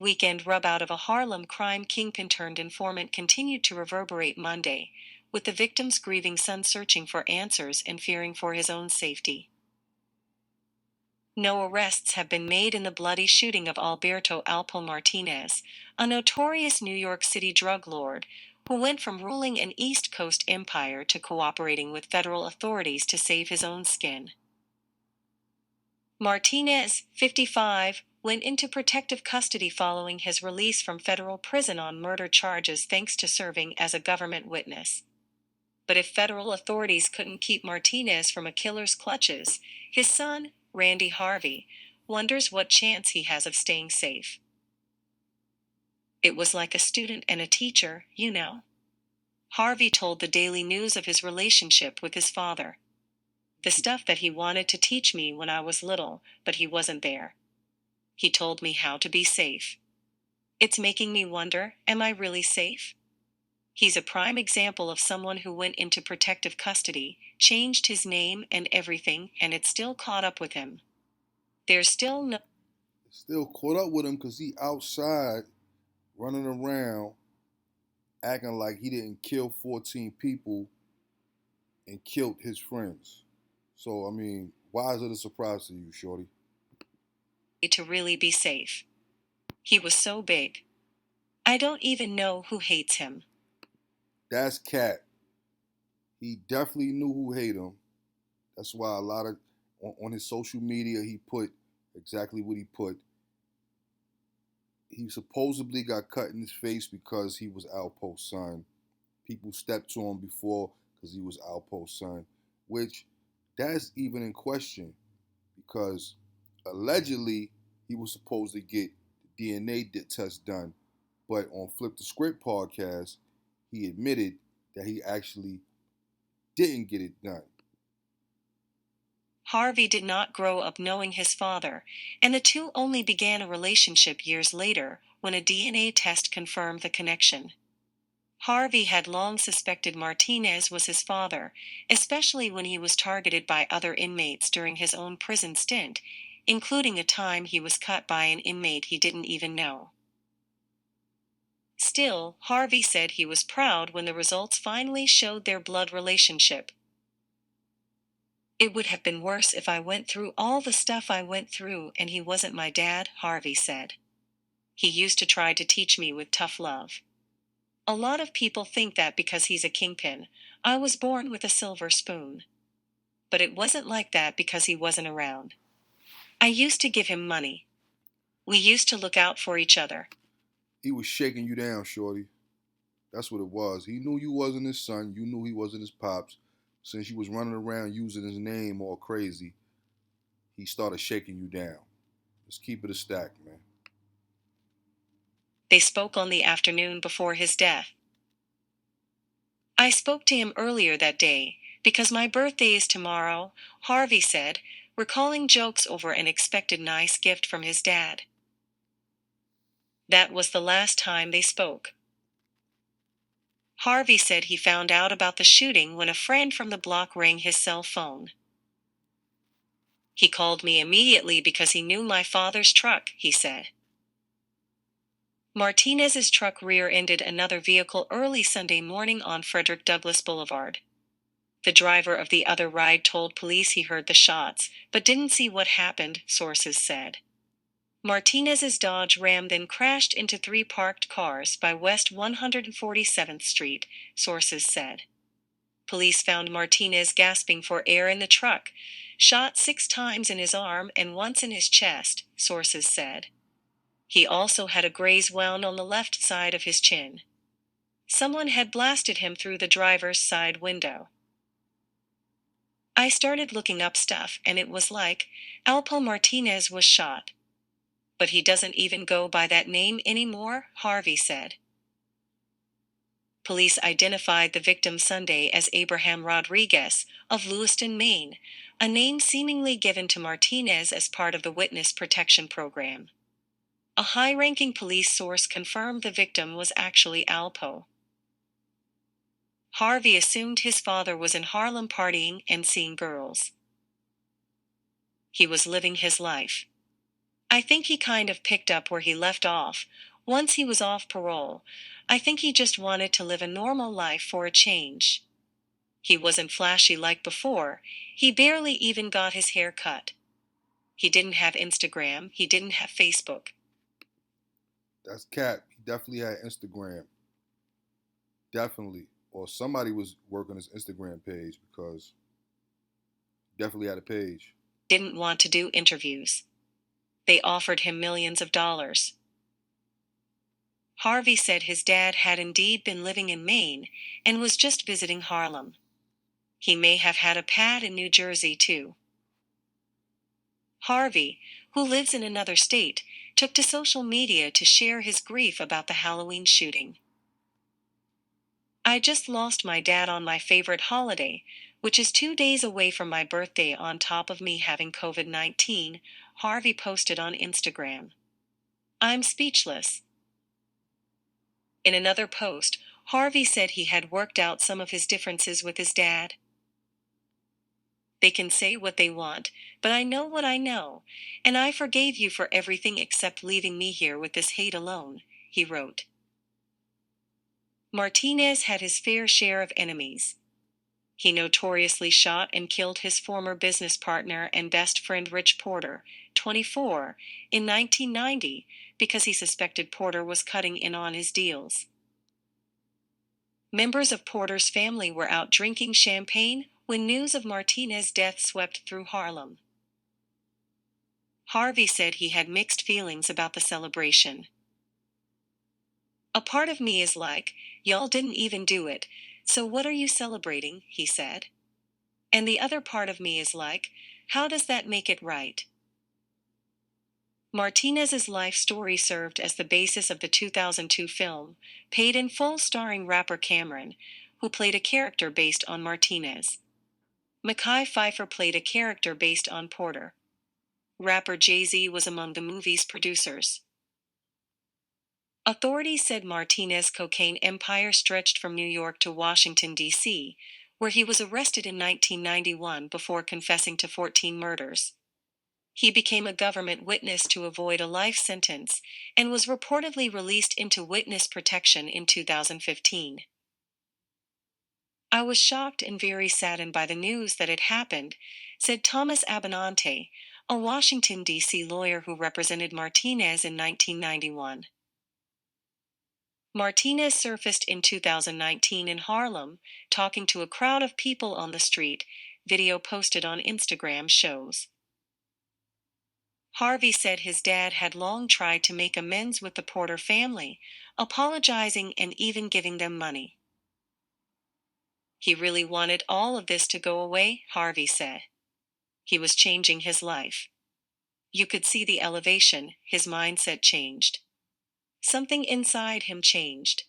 weekend rub-out of a Harlem crime kingpin turned informant continued to reverberate Monday, with the victim's grieving son searching for answers and fearing for his own safety. No arrests have been made in the bloody shooting of Alberto Alpo Martinez, a notorious New York City drug lord, who went from ruling an East Coast empire to cooperating with federal authorities to save his own skin. Martinez, 55, went into protective custody following his release from federal prison on murder charges thanks to serving as a government witness. But if federal authorities couldn't keep Martinez from a killer's clutches, his son, Randy Harvey, wonders what chance he has of staying safe. "It was like a student and a teacher, you know." Harvey told the Daily News of his relationship with his father. "The stuff that he wanted to teach me when I was little, but he wasn't there. He told me how to be safe. It's making me wonder, am I really safe?" He's a prime example of someone who went into protective custody, changed his name and everything, and it still caught up with him. There's still no... Still caught up with him because he outside running around acting like he didn't kill 14 people and killed his friends. So, I mean, why is it a surprise to you, shorty? to really be safe. He was so big. I don't even know who hates him. That's Cat. He definitely knew who hate him. That's why a lot of on his social media he put exactly what he put. He supposedly got cut in his face because he was Alpo's son. People stepped to him before because he was Alpo's son, which that's even in question because allegedly he was supposed to get the DNA test done, but on Flip the Script podcast, he admitted that he actually didn't get it done. Harvey did not grow up knowing his father, and the two only began a relationship years later when a DNA test confirmed the connection. Harvey had long suspected Martinez was his father, especially when he was targeted by other inmates during his own prison stint, including a time he was cut by an inmate he didn't even know. Still, Harvey said he was proud when the results finally showed their blood relationship. "It would have been worse if I went through all the stuff I went through and he wasn't my dad," Harvey said. "He used to try to teach me with tough love. A lot of people think that because he's a kingpin, I was born with a silver spoon. But it wasn't like that because he wasn't around. I used to give him money. We used to look out for each other." He was shaking you down, shorty. That's what it was. He knew you wasn't his son. You knew he wasn't his pops. Since you was running around using his name all crazy, he started shaking you down. Just keep it a stack, man. They spoke on the afternoon before his death. "I spoke to him earlier that day, because my birthday is tomorrow," Harvey said, recalling jokes over an expected nice gift from his dad. That was the last time they spoke. Harvey said he found out about the shooting when a friend from the block rang his cell phone. "He called me immediately because he knew my father's truck," he said. Martinez's truck rear-ended another vehicle early Sunday morning on Frederick Douglass Boulevard. The driver of the other ride told police he heard the shots, but didn't see what happened, sources said. Martinez's Dodge Ram then crashed into three parked cars by West 147th Street, sources said. Police found Martinez gasping for air in the truck, shot 6 times in his arm and once in his chest, sources said. He also had a graze wound on the left side of his chin. Someone had blasted him through the driver's side window. "I started looking up stuff and it was like, Alpo Martinez was shot. But he doesn't even go by that name anymore," Harvey said. Police identified the victim Sunday as Abraham Rodriguez of Lewiston, Maine, a name seemingly given to Martinez as part of the Witness Protection Program. A high-ranking police source confirmed the victim was actually Alpo. Harvey assumed his father was in Harlem partying and seeing girls. He was living his life. I think he kind of picked up where he left off. Once he was off parole, I think he just wanted to live a normal life for a change. He wasn't flashy like before. He barely even got his hair cut. He didn't have Instagram. He didn't have Facebook. That's Cap. He definitely had Instagram. Definitely. Or somebody was working his Instagram page because he definitely had a page. Didn't want to do interviews. They offered him millions of dollars. Harvey said his dad had indeed been living in Maine and was just visiting Harlem. He may have had a pad in New Jersey, too. Harvey, who lives in another state, took to social media to share his grief about the Halloween shooting. I just lost my dad on my favorite holiday, which is 2 days away from my birthday on top of me having COVID-19, Harvey posted on Instagram. I'm speechless. In another post, Harvey said he had worked out some of his differences with his dad. They can say what they want, but I know what I know, and I forgave you for everything except leaving me here with this hate alone, he wrote. Martinez had his fair share of enemies. He notoriously shot and killed his former business partner and best friend Rich Porter, 24, in 1990 because he suspected Porter was cutting in on his deals. Members of Porter's family were out drinking champagne when news of Martinez's death swept through Harlem. Harvey said he had mixed feelings about the celebration. A part of me is like, y'all didn't even do it, so what are you celebrating, he said. And the other part of me is like, how does that make it right? Martinez's life story served as the basis of the 2002 film, Paid in Full, starring rapper Cameron, who played a character based on Martinez. Mekhi Phifer played a character based on Porter. Rapper Jay-Z was among the movie's producers. Authorities said Martinez's cocaine empire stretched from New York to Washington, D.C., where he was arrested in 1991 before confessing to 14 murders. He became a government witness to avoid a life sentence and was reportedly released into witness protection in 2015. I was shocked and very saddened by the news that it happened, said Thomas Abenante, a Washington, D.C. lawyer who represented Martinez in 1991. Martinez surfaced in 2019 in Harlem, talking to a crowd of people on the street, video posted on Instagram shows. Harvey said his dad had long tried to make amends with the Porter family, apologizing and even giving them money. He really wanted all of this to go away, Harvey said. He was changing his life. You could see the elevation, his mindset changed. Something inside him changed.